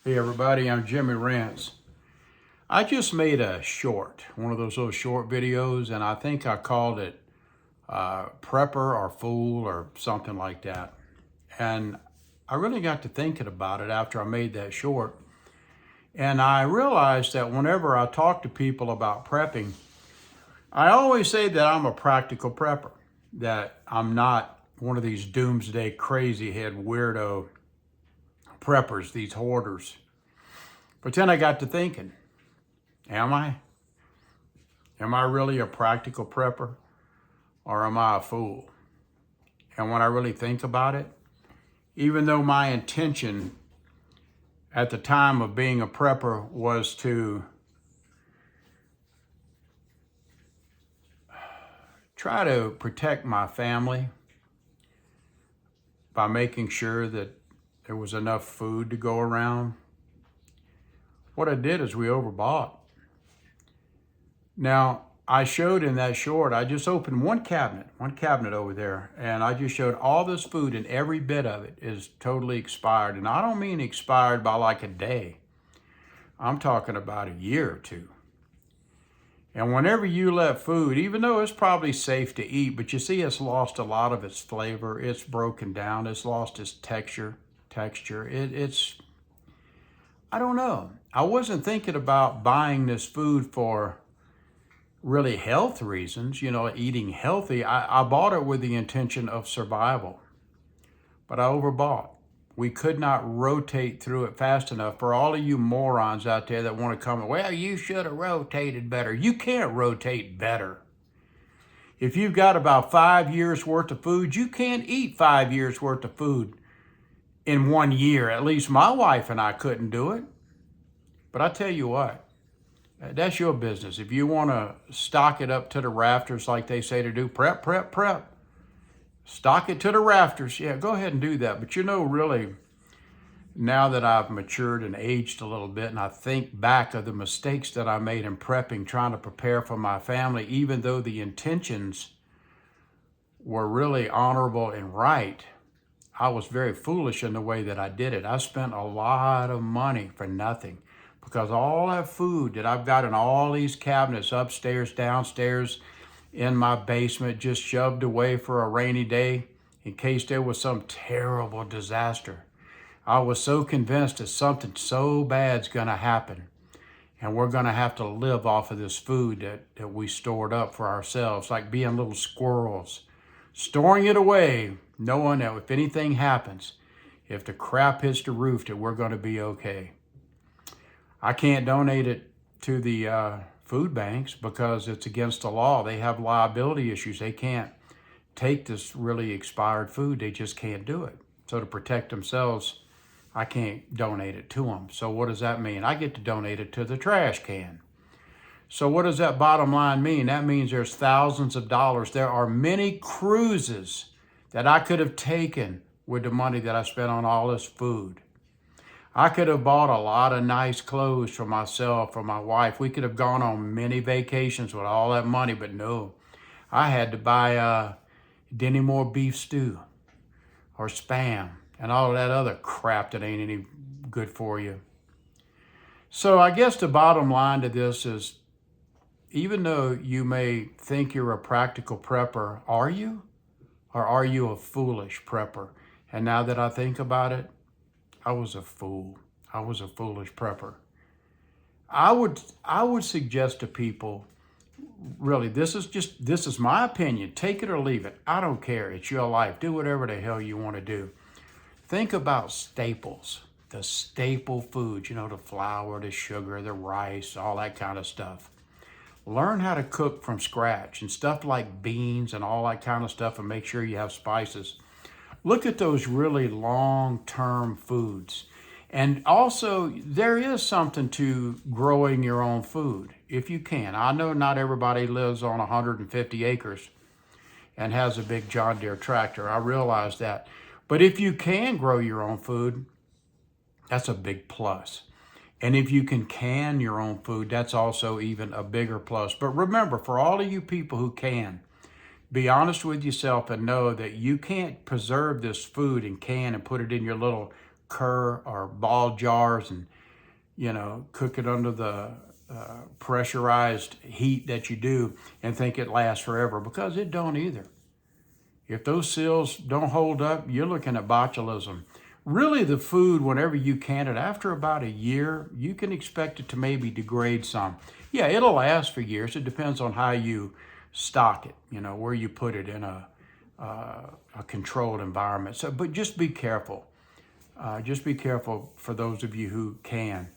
Hey everybody, I'm Jimmy Rance. I just made a short, one of those little short videos, and I think I called it Prepper or Fool or something like that. And I really got to thinking about it after I made that short. And I realized that whenever I talk to people about prepping, I always say that I'm a practical prepper, that I'm not one of these doomsday crazy head weirdo preppers, these hoarders. But then I got to thinking, am I? Am I really a practical prepper or am I a fool? And when I really think about it, even though my intention at the time of being a prepper was to try to protect my family by making sure that there was enough food to go around, what I did is we overbought. Now, I showed in that short, I just opened one cabinet over there, and I just showed all this food and every bit of it is totally expired. And I don't mean expired by like a day. I'm talking about a year or two. And whenever you let food, even though it's probably safe to eat, but you see it's lost a lot of its flavor, it's broken down, it's lost its texture. It's, I don't know. I wasn't thinking about buying this food for really health reasons, eating healthy. I bought it with the intention of survival, but I overbought. We could not rotate through it fast enough. For all of you morons out there that want to come, well, you should have rotated better. You can't rotate better. If you've got about 5 years worth of food, you can't eat 5 years worth of food in 1 year. At least my wife and I couldn't do it. But I tell you what, that's your business. If you want to stock it up to the rafters like they say to do, prep. Stock it to the rafters. Yeah, go ahead and do that. But really, now that I've matured and aged a little bit and I think back of the mistakes that I made in prepping, trying to prepare for my family, even though the intentions were really honorable and right, I was very foolish in the way that I did it. I spent a lot of money for nothing. Because all that food that I've got in all these cabinets, upstairs, downstairs, in my basement, just shoved away for a rainy day in case there was some terrible disaster. I was so convinced that something so bad's gonna happen and we're gonna have to live off of this food that we stored up for ourselves, like being little squirrels, storing it away, knowing that if anything happens, if the crap hits the roof, that we're gonna be okay. I can't donate it to the food banks because it's against the law. They have liability issues. They can't take this really expired food. They just can't do it. So to protect themselves, I can't donate it to them. So what does that mean? I get to donate it to the trash can. So what does that bottom line mean? That means there's thousands of dollars. There are many cruises that I could have taken with the money that I spent on all this food. I could have bought a lot of nice clothes for myself, for my wife. We could have gone on many vacations with all that money, but no. I had to buy Denny Moore beef stew or Spam and all of that other crap that ain't any good for you. So I guess the bottom line to this is, even though you may think you're a practical prepper, are you? Or are you a foolish prepper? And now that I think about it, I was a fool. I was a foolish prepper. I would suggest to people, really, this is my opinion. Take it or leave it. I don't care. It's your life. Do whatever the hell you want to do. Think about staples, the staple foods, the flour, the sugar, the rice, all that kind of stuff. Learn how to cook from scratch and stuff like beans and all that kind of stuff, and make sure you have spices. Look at those really long-term foods. And also, there is something to growing your own food, if you can. I know not everybody lives on 150 acres and has a big John Deere tractor. I realize that. But if you can grow your own food, that's a big plus. And if you can your own food, that's also even a bigger plus. But remember, for all of you people who can, be honest with yourself and know that you can't preserve this food and can and put it in your little cur or ball jars and cook it under the pressurized heat that you do and think it lasts forever, because it don't either. If those seals don't hold up, you're looking at botulism. Really, the food, whenever you can it, after about a year, you can expect it to maybe degrade some. Yeah, it'll last for years. It depends on how you stock it, where you put it in a controlled environment. So, but just be careful. Just be careful for those of you who can.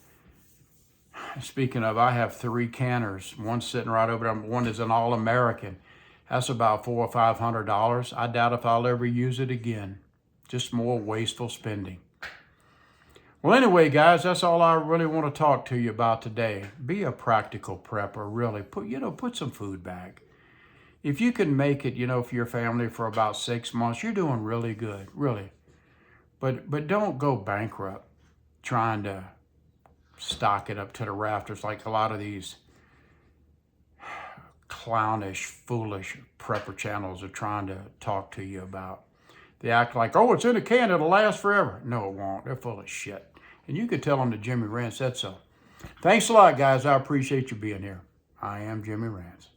Speaking of, I have 3 canners. One's sitting right over there. One is an All-American. That's about $400 or $500. I doubt if I'll ever use it again. Just more wasteful spending. Well, anyway, guys, that's all I really want to talk to you about today. Be a practical prepper, really. Put some food back. If you can make it, for your family for about 6 months, you're doing really good, really. But don't go bankrupt trying to stock it up to the rafters like a lot of these clownish, foolish prepper channels are trying to talk to you about. They act like, oh, it's in a can, it'll last forever. No, it won't. They're full of shit. And you could tell them that Jimmy Rance said so. Thanks a lot, guys. I appreciate you being here. I am Jimmy Rance.